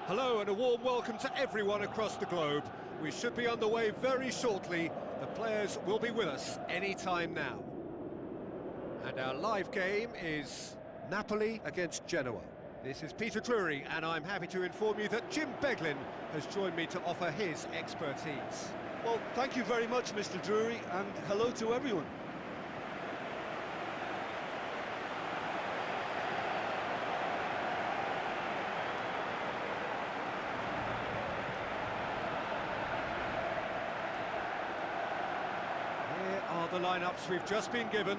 Hello and a warm welcome to everyone across the globe. We should be underway very shortly. The players will be with us any time now. And our live game is Napoli against Genoa. This is Peter Drury, and I'm happy to inform you that Jim Beglin has joined me to offer his expertise. Well, thank you very much, Mr. Drury, and hello to everyone. Here are the lineups we've just been given.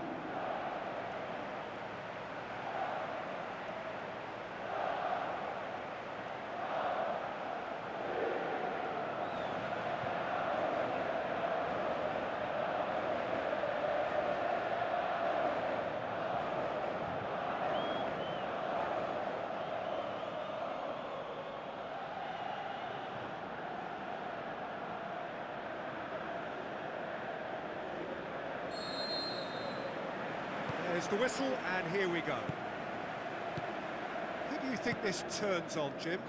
There's the whistle, and here we go. Who do you think this turns on, Jim?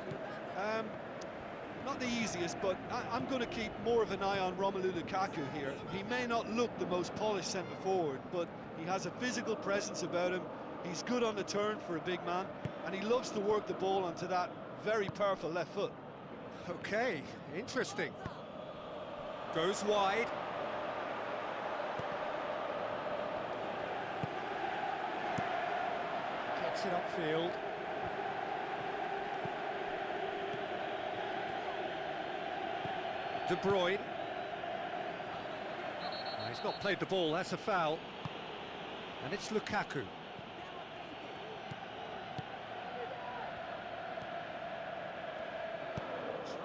Not the easiest, but I'm going to keep more of an eye on Romelu Lukaku here. He may not look the most polished centre-forward, but he has a physical presence about him. He's good on the turn for a big man, and he loves to work the ball onto that very powerful left foot. Okay, interesting. Goes wide. Gets it upfield. De Bruyne. No, he's not played the ball, that's a foul. And it's Lukaku.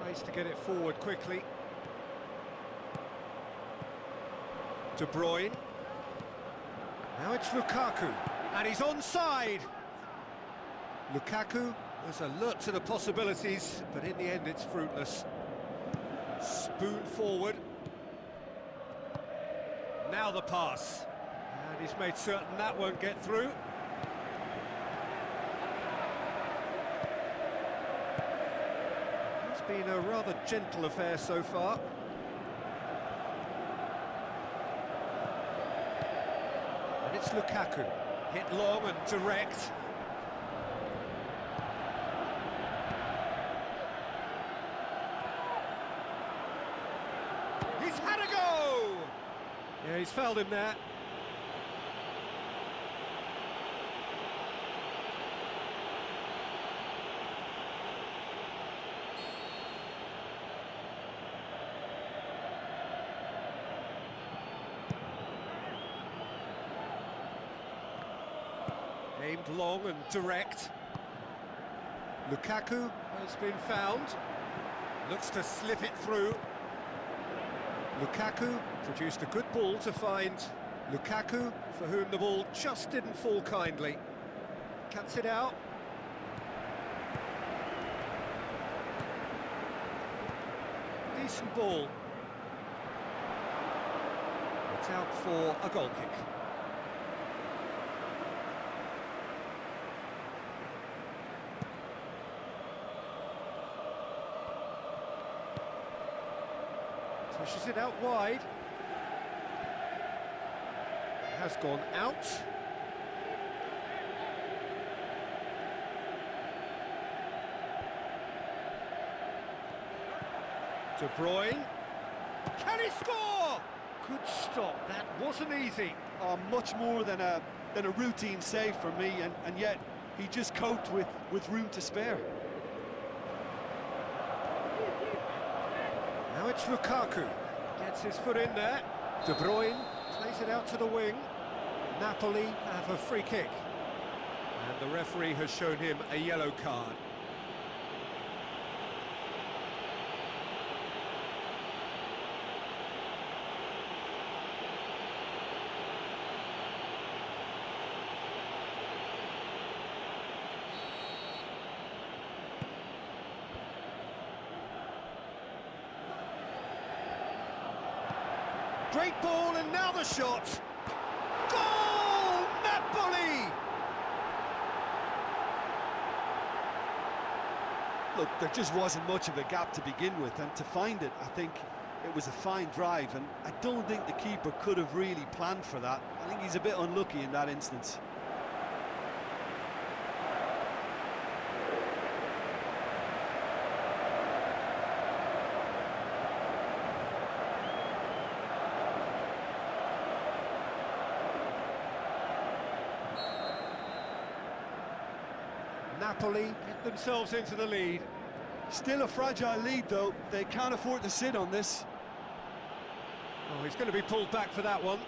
Tries to get it forward quickly. De Bruyne. Now it's Lukaku. And he's onside! Lukaku was alert to the possibilities, but in the end it's fruitless. Spoon forward. Now the pass. And he's made certain that won't get through. It's been a rather gentle affair so far. And it's Lukaku. Hit long and direct. He's had a go! Yeah, he's fouled him there. Aimed long and direct. Lukaku has been found. Looks to slip it through. Lukaku produced a good ball to find Lukaku, for whom the ball just didn't fall kindly. Cuts it out. Decent ball. It's out for a goal kick. Pushes it out wide. Has gone out. De Bruyne. Can he score? Good stop. That wasn't easy. Much more than a routine save for me, and yet he just coped with room to spare. Now it's Lukaku, gets his foot in there. De Bruyne plays it out to the wing. Napoli have a free kick. And the referee has shown him a yellow card. Great ball, and now the shot. Goal! Napoli! Look, there just wasn't much of a gap to begin with, and to find it, I think it was a fine drive, and I don't think the keeper could have really planned for that. I think he's a bit unlucky in that instance. Napoli get themselves into the lead. Still a fragile lead, though. They can't afford to sit on this. Oh, he's going to be pulled back for that one.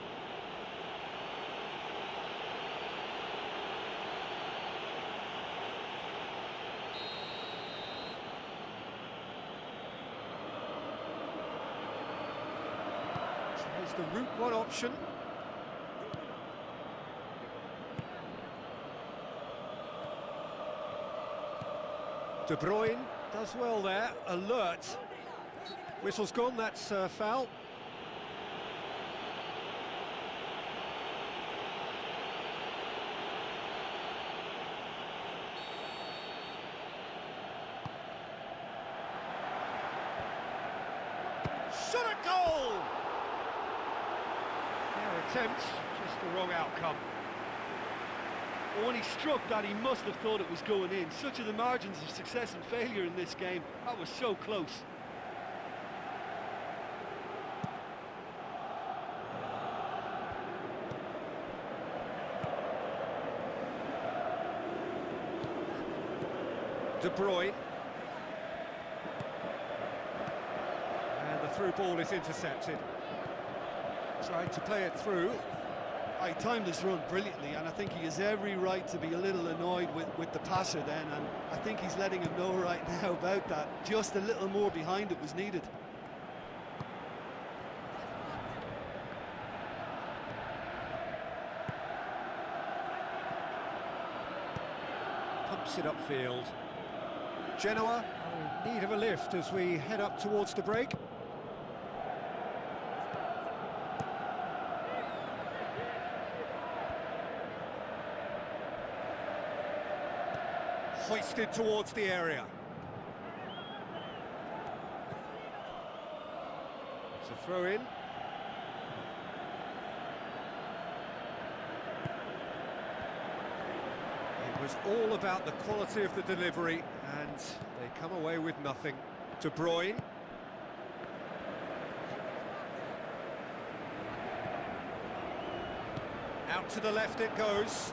Tries the route one option. De Bruyne does well there, alert. Whistle's gone, that's foul. Shot a goal! Fair attempt, just the wrong outcome. Well, when he struck that, he must have thought it was going in. Such are the margins of success and failure in this game. That was so close. De Bruyne. And the through ball is intercepted. Trying to play it through. He timed his run brilliantly, and I think he has every right to be a little annoyed with the passer then, and I think he's letting him know right now about that. Just a little more behind it was needed. Pumps it upfield. Genoa in need of a lift as we head up towards the break. Hoisted towards the area. It's a throw in. It was all about the quality of the delivery, and they come away with nothing. De Bruyne. Out to the left it goes.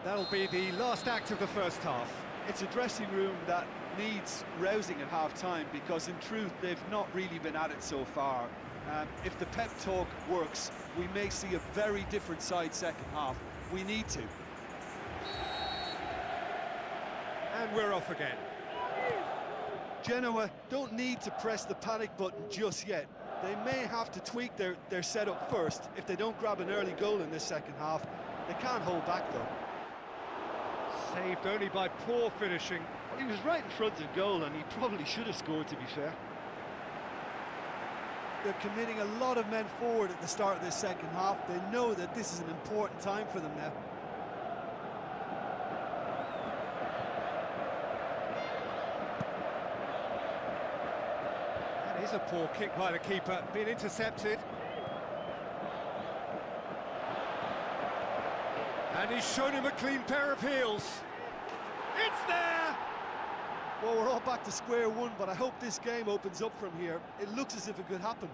That'll be the last act of the first half. It's a dressing room that needs rousing at half-time, because in truth they've not really been at it so far. If the pep talk works, we may see a very different side second half. We need to. And we're off again. Genoa don't need to press the panic button just yet. They may have to tweak their setup first if they don't grab an early goal in this second half. They can't hold back though. Saved only by poor finishing. Well, he was right in front of goal, and he probably should have scored, to be fair. They're committing a lot of men forward at the start of this second half. They know that this is an important time for them now. That is a poor kick by the keeper, being intercepted. And he's shown him a clean pair of heels. It's there! Well, we're all back to square one, but I hope this game opens up from here. It looks as if it could happen.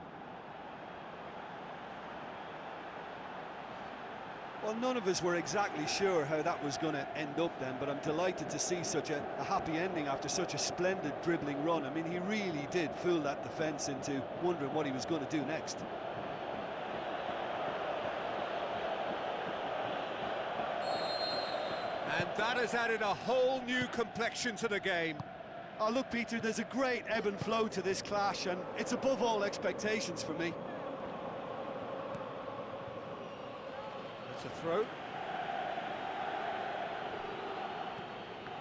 Well, none of us were exactly sure how that was going to end up then, but I'm delighted to see such a happy ending after such a splendid dribbling run. I mean, he really did fool that defence into wondering what he was going to do next. And that has added a whole new complexion to the game. Oh, look, Peter, there's a great ebb and flow to this clash, and it's above all expectations for me. It's a throw.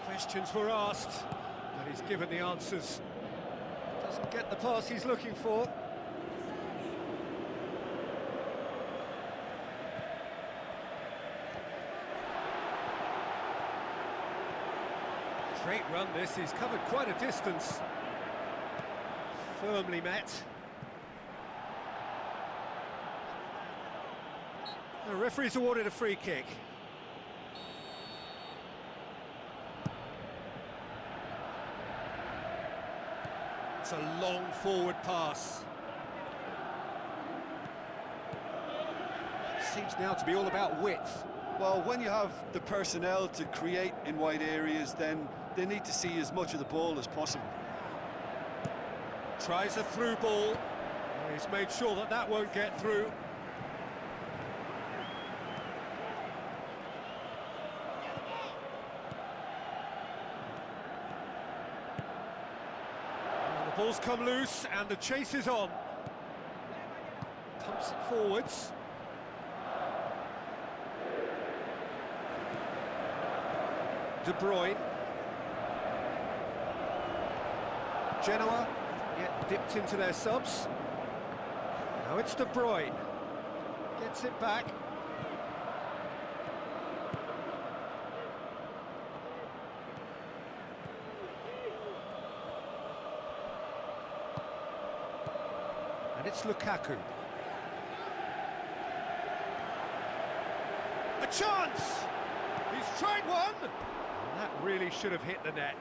Questions were asked, but he's given the answers. Doesn't get the pass he's looking for. Great run this, he's covered quite a distance. Firmly met. The referee's awarded a free kick. It's a long forward pass. Seems now to be all about width. Well, when you have the personnel to create in wide areas, then they need to see as much of the ball as possible. Tries a through ball. He's made sure that that won't get through. The ball's come loose and the chase is on. Pumps it forwards. De Bruyne. Genoa yet dipped into their subs. Now it's De Bruyne. Gets it back. And it's Lukaku. A chance! He's tried one! And that really should have hit the net.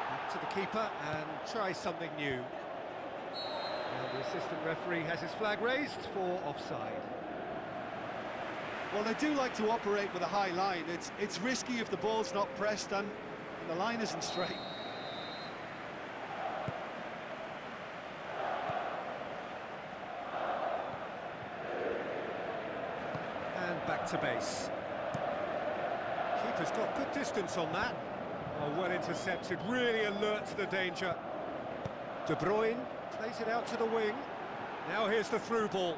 Back to the keeper and try something new. And the assistant referee has his flag raised for offside. Well, they do like to operate with a high line. It's risky if the ball's not pressed and the line isn't straight. And back to base. Keeper's got good distance on that. Oh, well intercepted, really alert to the danger. De Bruyne plays it out to the wing. Now here's the through ball.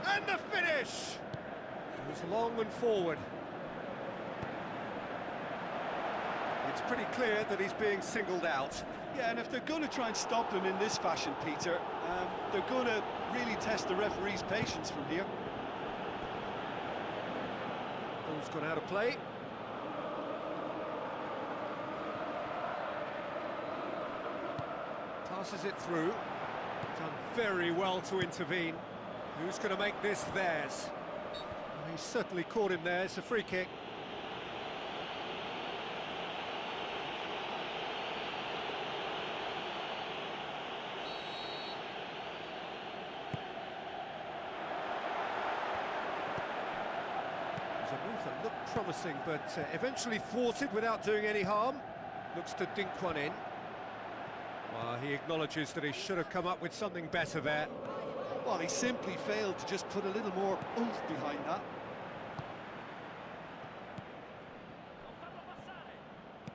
And the finish! It was long and forward. It's pretty clear that he's being singled out. Yeah, and if they're going to try and stop him in this fashion, Peter, they're going to really test the referee's patience from here. Ball's gone out of play. Passes it through. Done very well to intervene. Who's going to make this theirs? Well, he's certainly caught him there. It's a free kick. It was a move that looked promising, but eventually thwarted without doing any harm. Looks to dink one in. He acknowledges that he should have come up with something better there. Well, he simply failed to just put a little more oomph behind that.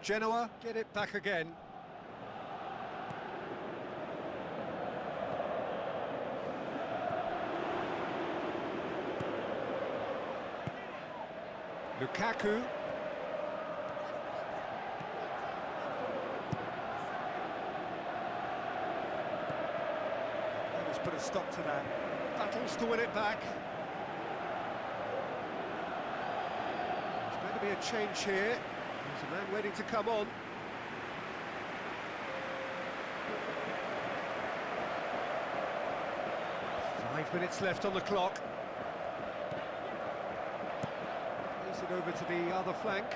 Genoa get it back again. Lukaku. Put a stop to that. Battles to win it back. There's going to be a change here. There's a man waiting to come on. Five minutes left on the clock. Plays it over to the other flank.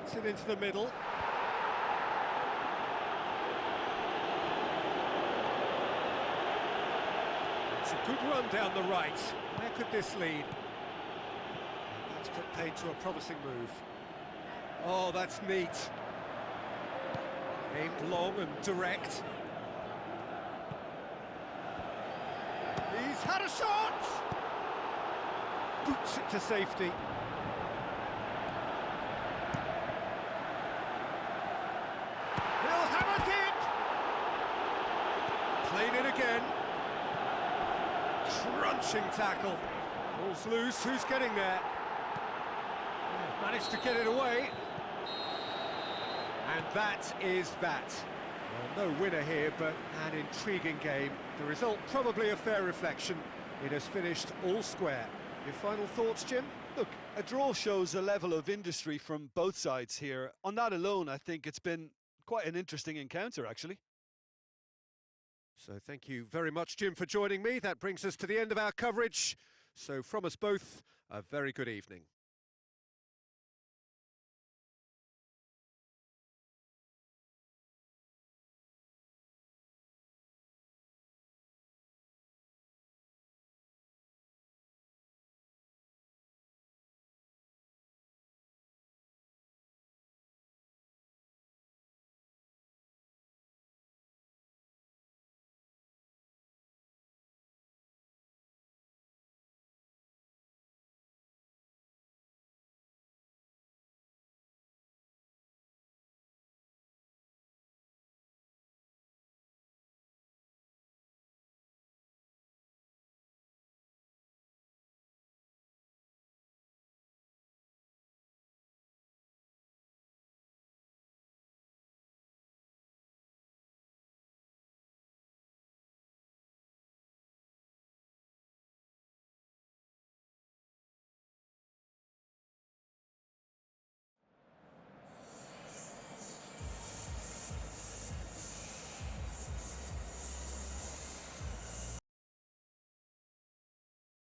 Gets it into the middle. A good run down the right. Where could this lead? That's put paid to a promising move. Oh, that's neat. Aimed long and direct. He's had a shot! Boots it to safety. He'll have a dip! again. Crunching tackle. Ball's loose, who's getting there? Managed to get it away. And that is that. Well, no winner here, but an intriguing game. The result probably a fair reflection. It has finished all square. Your final thoughts, Jim? Look, a draw shows a level of industry from both sides here. On that alone, I think it's been quite an interesting encounter, actually. So thank you very much, Jim, for joining me. That brings us to the end of our coverage. So from us both, a very good evening.